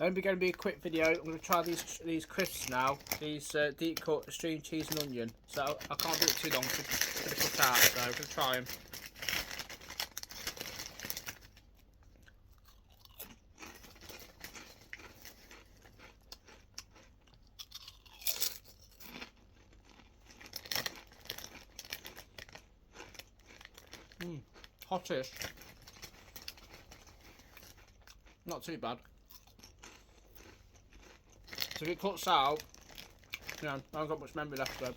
Only going to be a quick video. I'm going to try these crisps now. These deep cut extreme cheese and onion. So I can't do it too long. It's going to cut out. So I'm going to try them. Hottish. Not too bad. So if it cuts out, you know, I haven't got much memory left though.